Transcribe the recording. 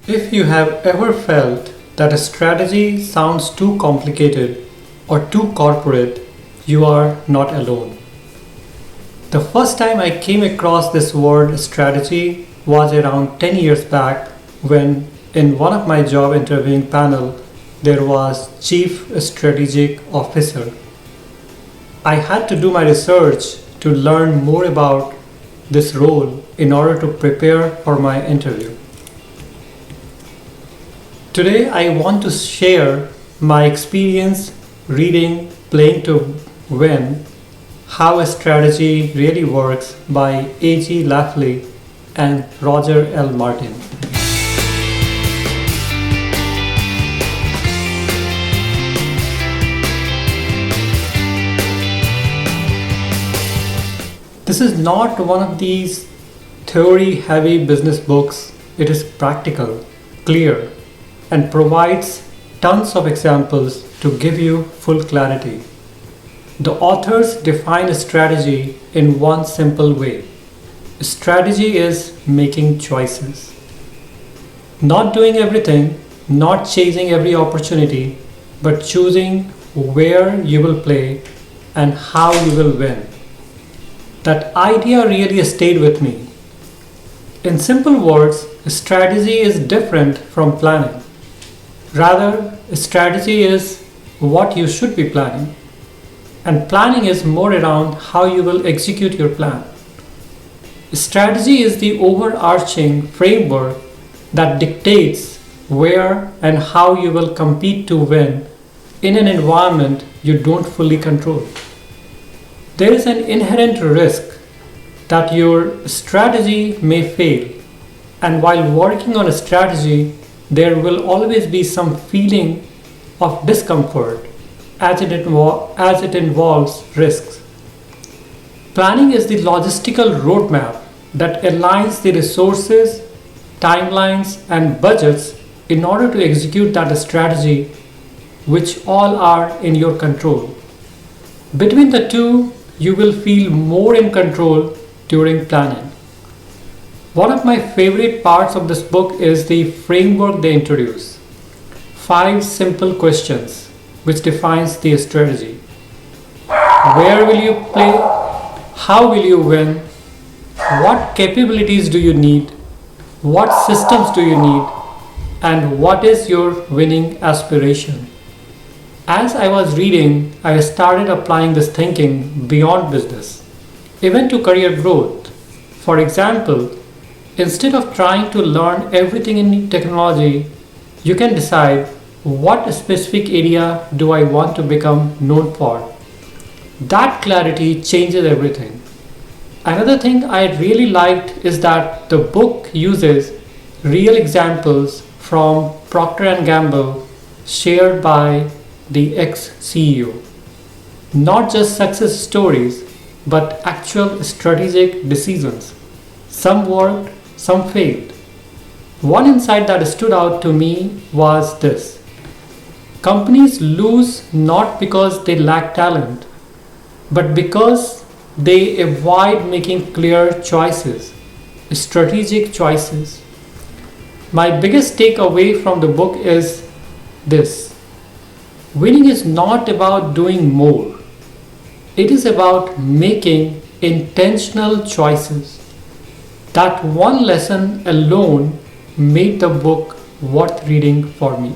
If you have ever felt that a strategy sounds too complicated or too corporate, you are not alone. The first time I came across this word strategy was around 10 years back when in one of my job interviewing panel there was Chief Strategic Officer. I had to do my research to learn more about this role in order to prepare for my interview. Today I want to share my experience reading Playing to Win, How a Strategy Really Works by A.G. Lafley and Roger L. Martin. This is not one of these theory-heavy business books. It is practical, clear, and provides tons of examples to give you full clarity. The authors define a strategy in one simple way. A strategy is making choices. Not doing everything, not chasing every opportunity, but choosing where you will play and how you will win. That idea really stayed with me. In simple words, a strategy is different from planning. Rather, a strategy is what you should be planning, and planning is more around how you will execute your plan. A strategy is the overarching framework that dictates where and how you will compete to win in an environment you don't fully control. There is an inherent risk that your strategy may fail, and while working on a strategy, there will always be some feeling of discomfort as it involves risks. Planning is the logistical roadmap that aligns the resources, timelines, and budgets in order to execute that strategy, which all are in your control. Between the two, you will feel more in control during planning. One of my favorite parts of this book is the framework they introduce. 5 simple questions which defines the strategy. Where will you play? How will you win? What capabilities do you need? What systems do you need? And what is your winning aspiration? As I was reading, I started applying this thinking beyond business, even to career growth. For example, instead of trying to learn everything in technology, you can decide what specific area do I want to become known for. That clarity changes everything. Another thing I really liked is that the book uses real examples from Procter & Gamble shared by the ex-CEO. Not just success stories, but actual strategic decisions. Some worked, some failed. One insight that stood out to me was this. Companies lose not because they lack talent, but because they avoid making clear choices, strategic choices. My biggest takeaway from the book is this. Winning is not about doing more. It is about making intentional choices. That one lesson alone made the book worth reading for me.